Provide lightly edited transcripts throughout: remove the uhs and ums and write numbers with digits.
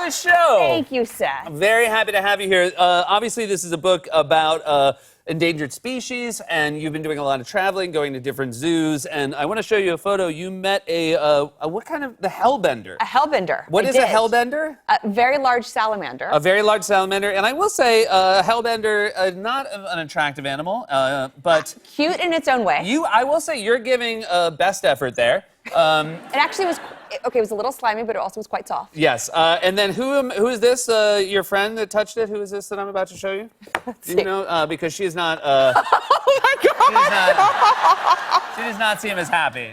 the show. Thank you, Seth. I'm very happy to have you here. Obviously, this is a book about endangered species, and you've been doing a lot of traveling, going to different zoos. And I want to show you a photo. You met the hellbender? A hellbender. What is a hellbender? A very large salamander. A very large salamander. And I will say, hellbender, not an attractive animal, but... Cute in its own way. I will say, you're giving best effort there. It actually was, it was a little slimy, but it also was quite soft. Yes. And then who is this? Your friend that touched it? Who is this that I'm about to show you? Let's you see. know, because she is not... oh, my God! She does not seem as happy.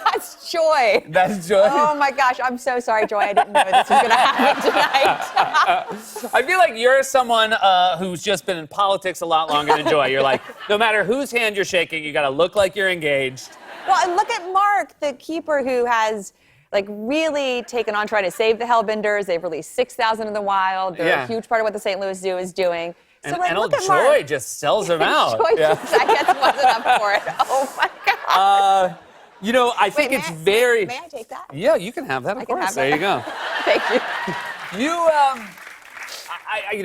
That's Joy. That's Joy? Oh, my gosh. I'm so sorry, Joy. I didn't know this was going to happen tonight. I feel like you're someone who's just been in politics a lot longer than Joy. You're like, no matter whose hand you're shaking, you got to look like you're engaged. Well, and look at Mark, the keeper who has, like, really taken on trying to save the hellbenders. They've released 6,000 in the wild. They're a huge part of what the St. Louis Zoo is doing. So, And look at Joy Mark. just sells them out. Joy just, I guess, wasn't up for it. Oh, my God. You know, I think it's very... May I take that? Yeah, you can have that, of course. There you go. Thank you.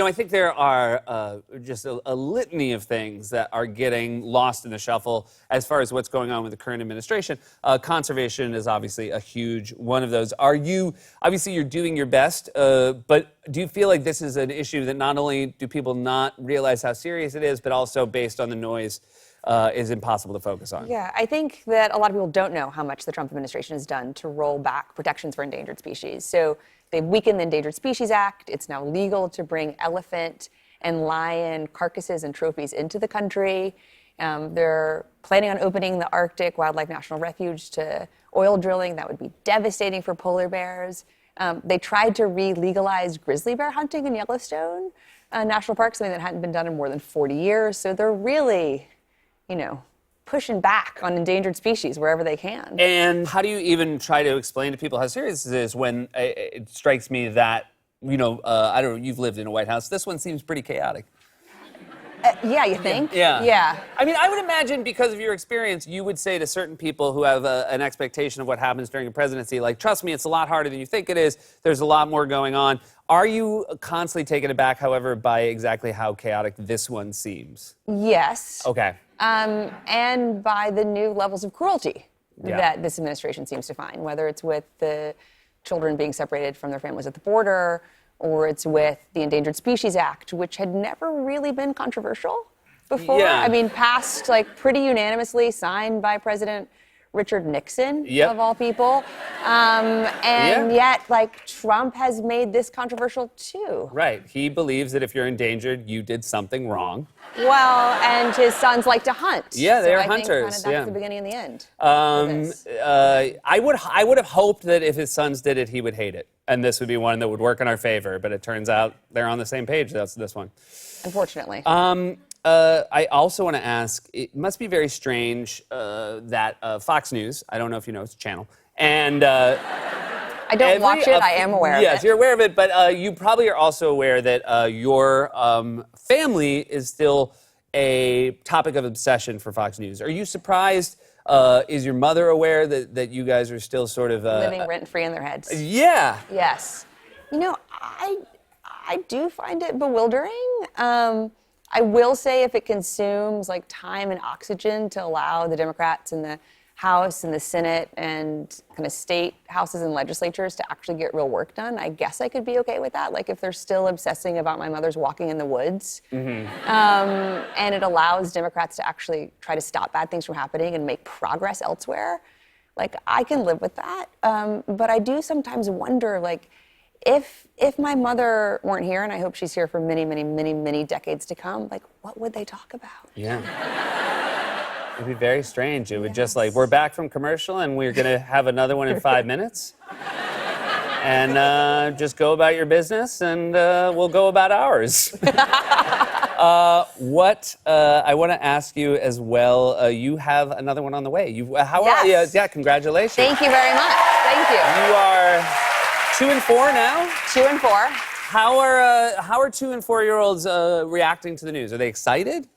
I think there are just a litany of things that are getting lost in the shuffle as far as what's going on with the current administration. Conservation is obviously a huge one of those. Obviously you're doing your best, but do you feel like this is an issue that not only do people not realize how serious it is, but also based on the noise, is impossible to focus on? Yeah, I think that a lot of people don't know how much the Trump administration has done to roll back protections for endangered species. So they've weakened the Endangered Species Act. It's now legal to bring elephant and lion carcasses and trophies into the country. They're planning on opening the Arctic Wildlife National Refuge to oil drilling. That would be devastating for polar bears. They tried to re-legalize grizzly bear hunting in Yellowstone National Park, something that hadn't been done in more than 40 years. So they're really, pushing back on endangered species wherever they can. And how do you even try to explain to people how serious this is when it strikes me that, I don't know, you've lived in a White House. This one seems pretty chaotic. Yeah, you think? Yeah. Yeah. I mean, I would imagine because of your experience, you would say to certain people who have an expectation of what happens during a presidency, like, trust me, it's a lot harder than you think it is. There's a lot more going on. Are you constantly taken aback, however, by exactly how chaotic this one seems? Yes. Okay. And by the new levels of cruelty that this administration seems to find, whether it's with the children being separated from their families at the border, or it's with the Endangered Species Act, which had never really been controversial before. Yeah. I mean, passed pretty unanimously, signed by President Richard Nixon, of all people. And yet, Trump has made this controversial too. Right. He believes that if you're endangered, you did something wrong. Well, and his sons like to hunt. Yeah, they're so hunters. That's the beginning and the end. I would have hoped that if his sons did it, he would hate it. And this would be one that would work in our favor. But it turns out they're on the same page. That's this one. Unfortunately. I also want to ask, it must be very strange that Fox News, I don't know if you know, it's a channel, and... I don't watch it, I am aware of it. Yes, you're aware of it, but you probably are also aware that your family is still a topic of obsession for Fox News. Are you surprised? Is your mother aware that you guys are still sort of... living rent-free in their heads? Yeah. Yes. I do find it bewildering. I will say if it consumes time and oxygen to allow the Democrats in the House and the Senate and kind of state houses and legislatures to actually get real work done, I guess I could be okay with that. If they're still obsessing about my mother's walking in the woods, and it allows Democrats to actually try to stop bad things from happening and make progress elsewhere, I can live with that. But I do sometimes wonder, if my mother weren't here, and I hope she's here for many, many, many, many decades to come, what would they talk about? Yeah. It'd be very strange. It would just we're back from commercial and we're going to have another one in 5 minutes. And just go about your business and we'll go about ours. I want to ask you as well, you have another one on the way. How are you? Yeah, congratulations. Thank you very much. Thank you. You are 2 and 4 now? 2 and 4. How are 2 and 4-year-olds reacting to the news? Are they excited?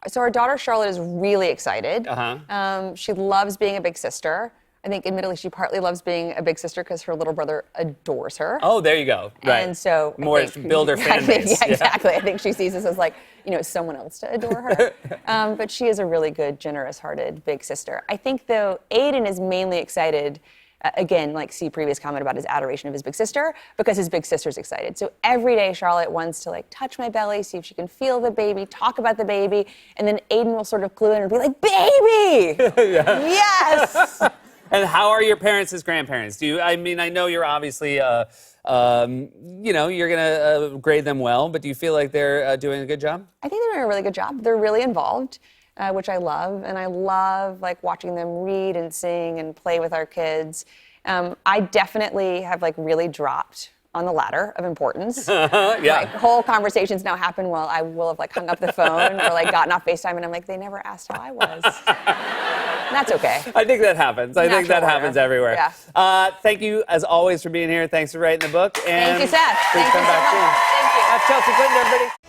So our daughter Charlotte is really excited. Uh-huh. She loves being a big sister. I think, admittedly, she partly loves being a big sister because her little brother adores her. Oh, there you go. Right. And so more build her fan base. Yeah, exactly. I think she sees this as like, someone else to adore her. But she is a really good, generous-hearted big sister. I think, though, Aiden is mainly excited, again, like see previous comment about his adoration of his big sister, because his big sister's excited. So every day Charlotte wants to like touch my belly, see if she can feel the baby, talk about the baby, and then Aiden will sort of clue in and be like, baby! Yes! And how are your parents as grandparents? I know you're obviously, you're going to grade them well, but do you feel like they're doing a good job? I think they're doing a really good job. They're really involved, which I love. And I love like watching them read and sing and play with our kids. I definitely have like really dropped on the ladder of importance. Yeah. Like whole conversations now happen while I will have like hung up the phone or like gotten off FaceTime and I'm like, they never asked how I was. And that's okay. I think that happens. I think that Natural happens order. everywhere. Yeah. Thank you, as always, for being here. Thanks for writing the book. And Thank you, Seth. Please Thank come you so back much. soon. Thank you. That's Chelsea Clinton, everybody.